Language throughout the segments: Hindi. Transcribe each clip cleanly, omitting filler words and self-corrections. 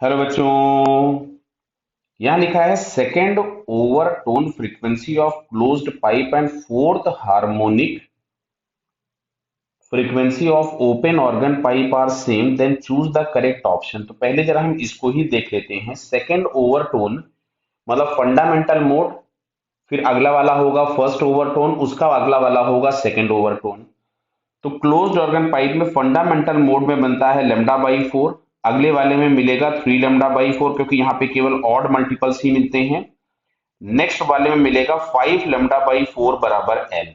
हेलो बच्चों। यहाँ लिखा है second overtone frequency of closed pipe and fourth harmonic frequency of open organ pipe are same then choose the correct option. तो पहले जरा हम इसको ही देख लेते हैं। सेकेंड ओवरटोन मतलब फंडामेंटल मोड, फिर अगला वाला होगा फर्स्ट ओवरटोन, उसका अगला वाला होगा सेकेंड ओवरटोन। तो क्लोज्ड ऑर्गन पाइप में फंडामेंटल मोड में बनता है लेमडा बाई फोर, अगले वाले में मिलेगा थ्री लेमडा बाई फोर क्योंकि यहाँ पे केवल ऑड मल्टीपल्स ही मिलते हैं। नेक्स्ट वाले में मिलेगा फाइव लेमडा बाई फोर बराबर एल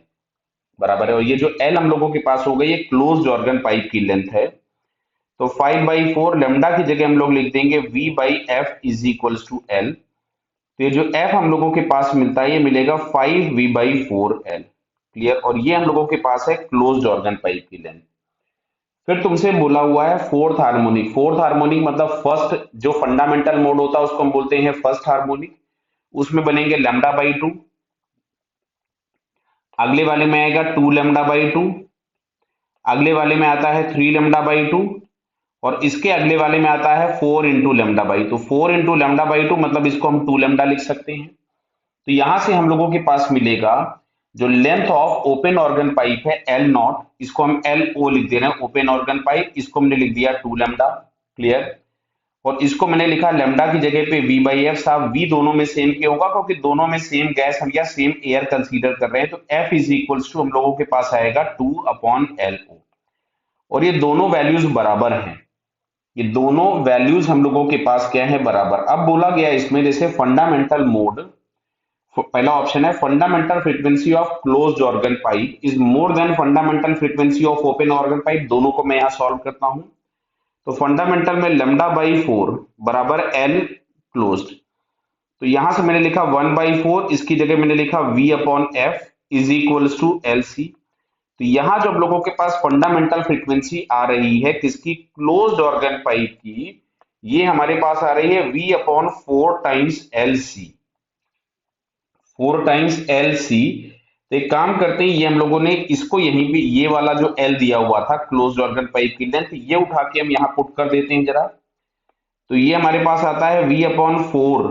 बराबर है। और ये जो एल हम लोगों के पास हो गई ये क्लोज्ड ऑर्गन पाइप की लेंथ है। तो फाइव बाई फोर लेमडा की जगह हम लोग लिख देंगे V by F is equals to L. तो ये जो एफ हम लोगों के पास मिलता है ये मिलेगा five V by four L. Clear. और ये हम लोगों के पास है क्लोज्ड ऑर्गन पाइप की लेंथ। फिर तुमसे बोला हुआ है फोर्थ हार्मोनिक। फोर्थ हार्मोनिक मतलब फर्स्ट जो फंडामेंटल मोड होता है उसको हम बोलते हैं फर्स्ट हार्मोनिक। उसमें बनेंगे लेमडा बाई टू, अगले वाले में आएगा टू लेमडा बाई टू, अगले वाले में आता है थ्री लेमडा बाई टू, और इसके अगले वाले में आता है four into lambda by two. Four into lambda by two मतलब इसको हम टू लेमडा लिख सकते हैं। तो यहां से हम लोगों के पास मिलेगा जो length of open organ pipe है एल नॉट, इसको हम एल ओ लिख दे रहे हैं। ओपन ऑर्गन पाइप इसको हमने लिख दिया टू लेमडा। क्लियर। और इसको मैंने लिखा लेमडा की जगह पे वी बाई एफ। साहब वी दोनों में सेम क्यों होगा? क्योंकि दोनों में सेम गैस हम या सेम एयर कंसीडर कर रहे हैं। तो एफ इज इक्वल्स टू हम लोगों के पास आएगा टू अपॉन एल ओ। और ये दोनों वैल्यूज बराबर हैं। ये दोनों वैल्यूज हम लोगों के पास क्या है? बराबर। अब बोला गया इसमें जैसे फंडामेंटल मोड, पहला ऑप्शन है fundamental frequency of closed organ pipe is more than fundamental frequency of open organ pipe. दोनों को मैं यहां सॉल्व करता हूं। तो फंडामेंटल में लेमडा बाई फोर बराबर एल क्लोज्ड। तो यहां से मैंने लिखा वन बाई फोर, इसकी जगह मैंने लिखा V upon F is equals to L C. तो यहां जो आप लोगों के पास फंडामेंटल फ्रीक्वेंसी आ रही है किसकी? क्लोज्ड ऑर्गन पाइप की। ये हमारे पास आ रही है V upon four times L C. Four times L C. तो एक काम करते हैं, ये हम लोगों ने इसको यहीं पे ये वाला जो एल दिया हुआ था क्लोज्ड ऑर्गन पाइप की लेंथ, ये उठा के हम यहां पुट कर देते हैं जरा। तो ये हमारे पास आता है वी अपॉन फोर,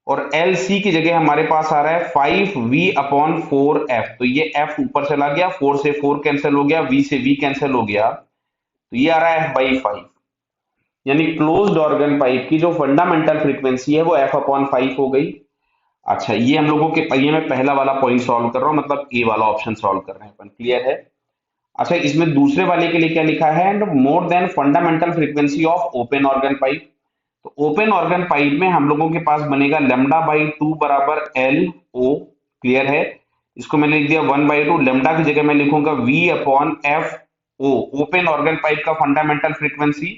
और एल सी की जगह हमारे पास आ रहा है five V upon four F. तो ये एफ ऊपर चला गया, फोर से फोर कैंसिल हो गया, वी से वी कैंसिल हो गया। तो ये आ रहा है एफ बाई फाइव। यानी क्लोज्ड ऑर्गन पाइप की जो फंडामेंटल फ्रीक्वेंसी है वो एफ अपॉन फाइव हो गई। अच्छा, ये हम लोगों के ये मैं पहला वाला पॉइंट सॉल्व कर रहा हूं, मतलब ए वाला ऑप्शन सॉल्व कर रहे हैं अपन। क्लियर है। अच्छा, इसमें दूसरे वाले के लिए क्या लिखा है? And more than fundamental frequency of open organ pipe. तो ओपन ऑर्गन पाइप में हम लोगों के पास बनेगा लेमडा बाई टू बराबर एल ओ। क्लियर है। इसको मैंने लिख दिया वन बाई टू, लेमडा की जगह मैं लिखूंगा V upon F O, open organ pipe का फंडामेंटल फ्रीक्वेंसी।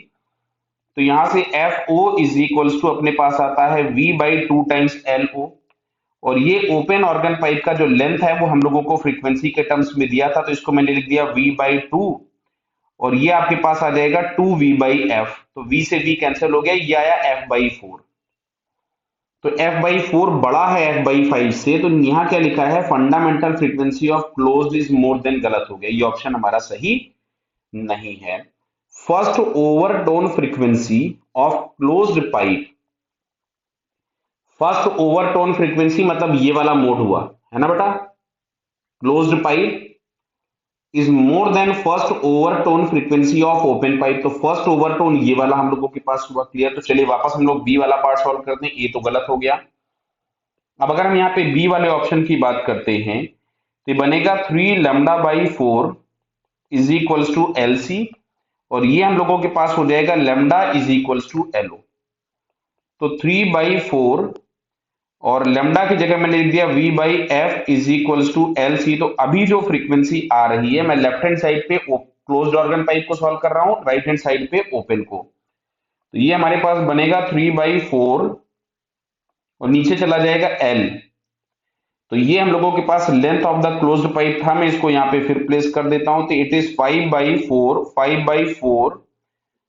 तो यहां से F O is equals to अपने पास आता है V by two times L O. और ये ओपन ऑर्गन पाइप का जो लेंथ है वो हम लोगों को फ्रीक्वेंसी के टर्म्स में दिया था, तो इसको मैंने लिख दिया v बाई टू। और ये आपके पास आ जाएगा टू वी बाई एफ। तो v से v कैंसिल हो गया, ये आया f बाई फोर। तो f बाई फोर बड़ा है f बाई फाइव से। तो यहाँ क्या लिखा है? Fundamental frequency of closed is more than, गलत हो गया, ये ऑप्शन हमारा सही नहीं है। First overtone frequency of closed pipe, first overtone frequency मतलब ये वाला मोड हुआ है ना बेटा, closed pipe is more than first overtone frequency of open pipe. तो फर्स्ट ओवरटोन ये वाला हम लोगों के पास हुआ। क्लियर। तो चलिए वापस हम लोग बी वाला पार्ट सॉल्व करते हैं, ये तो गलत हो गया। अब अगर हम यहाँ पे बी वाले ऑप्शन की बात करते हैं तो ये बनेगा three lambda by four is equals to L C. और ये हम लोगों के पास हो जाएगा lambda is equals to L O. तो थ्री बाई फोर और लेमडा की जगह मैंने लिख दिया v by F is equals to L C. तो अभी जो फ्रीक्वेंसी आ रही है, मैं लेफ्ट हैंड साइड पे क्लोज्ड ऑर्गन पाइप को सॉल्व कर रहा हूं, राइट हैंड साइड पे ओपन को। तो ये हमारे पास बनेगा थ्री बाई फोर और नीचे चला जाएगा एल। तो ये हम लोगों के पास length of the closed pipe था। मैं इसको यहाँ पे फिर प्लेस कर देता हूं। तो it is five by four, five by four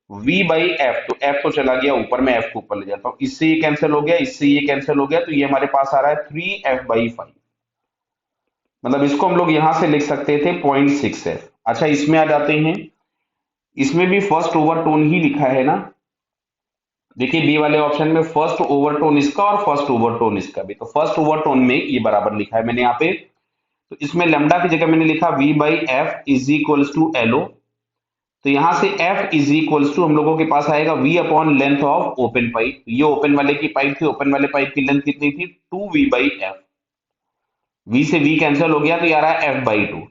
v by F. तो f तो चला गया ऊपर, में f को ऊपर ले जाता हूं, इससे ये कैंसिल हो गया, इससे ये कैंसिल हो गया। तो ये हमारे पास आ रहा है थ्री एफ बाई फाइव। मतलब इसको हम लोग यहां से लिख सकते थे पॉइंट सिक्स एफ। अच्छा, इसमें आ जाते हैं। इसमें भी फर्स्ट ओवरटोन ही लिखा है ना, देखिए बी वाले ऑप्शन में फर्स्ट ओवरटोन इसका और फर्स्ट ओवरटोन इसका भी, तो फर्स्ट ओवरटोन में ये बराबर लिखा है मैंने यहाँ पे। तो इसमें लेमडा की जगह मैंने लिखा V by F is equals to L O. तो यहां से एफ इज इक्वल्स टू हम लोगों के पास आएगा V upon length of open pipe. ये ओपन वाले की पाइप थी, ओपन वाले पाइप की लेंथ कितनी थी, 2v/f। वी से वी कैंसिल हो गया तो ये आ रहा है f/2।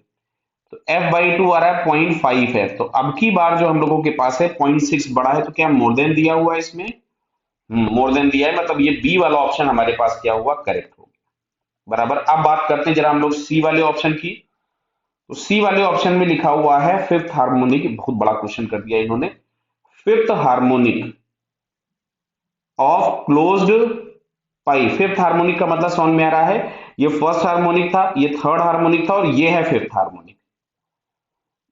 तो f/2 आ रहा है 0.5f। तो अब की बार जो हम लोगों के पास है 0.6 बड़ा है, तो क्या मोर देन दिया हुआ है इसमें, मोर देन दिया है, मतलब ये बी वाला ऑप्शन हमारे पास क्या हुआ, करेक्ट हो गया। बराबर। अब बात करते हैं जरा हम लोग सी वाले ऑप्शन की। तो सी वाले ऑप्शन में लिखा हुआ है फिफ्थ हार्मोनिक, बहुत बड़ा क्वेश्चन कर दिया इन्होंने। Fifth harmonic of closed pipe. Fifth harmonic का मतलब समझ में आ रहा है, ये फर्स्ट हार्मोनिक था, ये थर्ड हार्मोनिक था और ये है फिफ्थ हार्मोनिक।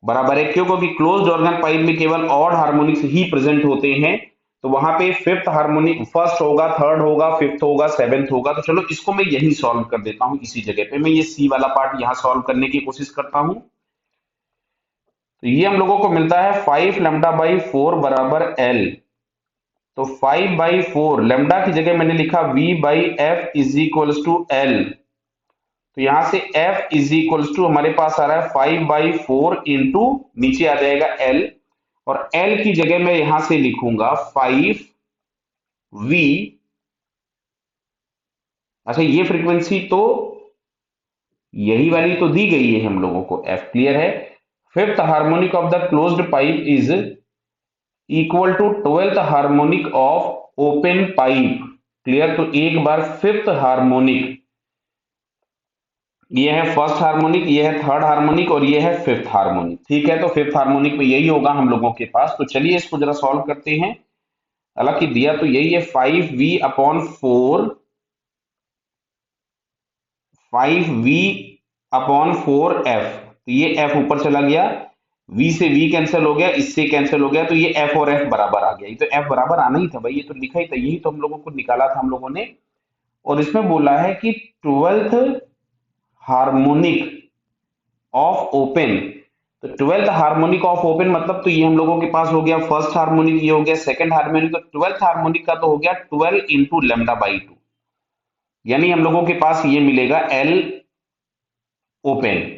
बराबर है, क्यों, क्योंकि क्लोज्ड ऑर्गन पाइप में केवल ऑड हार्मोनिक्स ही प्रेजेंट होते हैं। तो वहां पे फिफ्थ हार्मोनिक फर्स्ट होगा, थर्ड होगा, फिफ्थ होगा, सेवेंथ होगा। तो चलो इसको मैं यही सॉल्व कर देता हूं, इसी जगह पे मैं ये सी वाला पार्ट यहां सॉल्व करने की कोशिश करता हूं। तो ये हम लोगों को मिलता है 5 λ/4 बराबर एल। तो 5/4 लेमडा की जगह मैंने लिखा v/f is equals to L. तो यहां से f इज इक्वल्स टू हमारे पास आ रहा है 5/4 इंटू नीचे आ जाएगा l, और l की जगह मैं यहां से लिखूंगा 5v। अच्छा ये फ्रीक्वेंसी तो यही वाली तो दी गई है हम लोगों को, f क्लियर है। Fifth harmonic of the closed pipe is equal to 12th harmonic of open pipe. Clear. तो एक बार फिफ्थ हार्मोनिक, ये है फर्स्ट हार्मोनिक, ये है थर्ड हार्मोनिक और ये है फिफ्थ हार्मोनिक। ठीक है, तो फिफ्थ हार्मोनिक में यही होगा हम लोगों के पास। तो चलिए इसको जरा सॉल्व करते हैं। हालांकि दिया तो यही है 5v/4, 5v/4f। तो ये f ऊपर चला गया, v से v कैंसिल हो गया, इससे कैंसिल हो गया, तो ये f और f बराबर आ गया। ये तो f बराबर आना ही था भाई, ये तो लिखा ही था, यही तो हम लोगों को निकाला था हम लोगों ने। और इसमें बोला है कि 12th हार्मोनिक ऑफ ओपन। तो 12th हार्मोनिक ऑफ ओपन मतलब, तो ये हम लोगों के पास हो गया फर्स्ट हार्मोनिक, ये हो गया सेकंड हार्मोनिक। तो 12th हार्मोनिक का तो हो गया 12 इंटू λ/2, यानी हम लोगों के पास ये मिलेगा एल ओपन।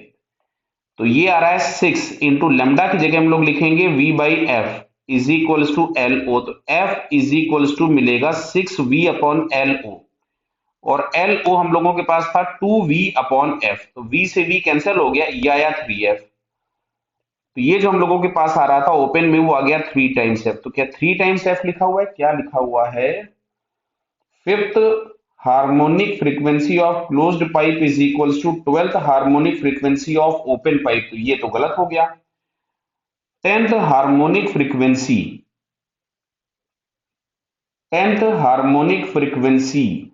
तो ये आ रहा है 6 इंटू लेमडा की जगह हम लोग लिखेंगे v/f is equals to L O. तो f इज इक्वल्स टू मिलेगा 6v/LO, और LO हम लोगों के पास था 2v/f। तो v से v कैंसिल हो गया, ये आया 3f। तो ये जो हम लोगों के पास आ रहा था ओपन में, वो आ गया 3 टाइम्स f। तो क्या 3 टाइम्स f लिखा हुआ है, क्या लिखा हुआ है, fifth harmonic frequency of closed pipe is equals to 12th harmonic frequency of open pipe. तो ये तो गलत हो गया। 10th harmonic frequency, 10th harmonic frequency.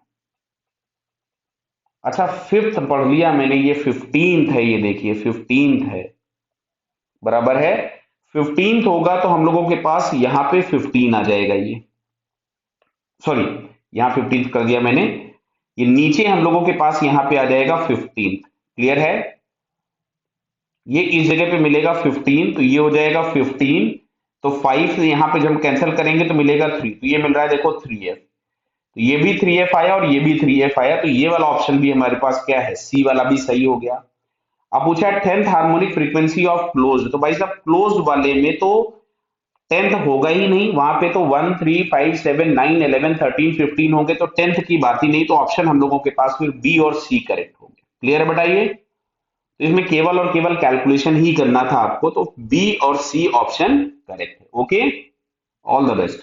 अच्छा फिफ्थ पढ़ लिया मैंने, ये 15th है, ये देखिए 15th है। बराबर है, 15th होगा तो हम लोगों के पास यहाँ पे 15 आ जाएगा। ये सॉरी, यहाँ 15th कर दिया मैंने, ये नीचे हम लोगों के पास यहाँ पे आ जाएगा 15th। क्लियर है, ये इस जगह पे मिलेगा 15, तो ये हो जाएगा 15। तो 5 से यहाँ पे जब हम कैंसिल करेंगे तो मिलेगा 3, तो ये मिल रहा है देखो 3f। तो ये भी 3f आया और ये भी 3f आया, तो ये वाला ऑप्शन भी हमारे पास क्या है, सी वाला भी सही हो गया। अब पूछा है 10th harmonic frequency of closed. तो भाई साहब क्लोज्ड वाले में तो 10th होगा ही नहीं, वहां पे तो 1 3 5 7 9 11 13 15 होंगे, तो 10th की बात ही नहीं। तो ऑप्शन हम लोगों के पास फिर बी और सी करेक्ट हो गया। क्लियर है बताइए, तो इसमें केवल और केवल कैलकुलेशन ही करना था आपको, तो बी और सी ऑप्शन करेक्ट है। Okay, all the best.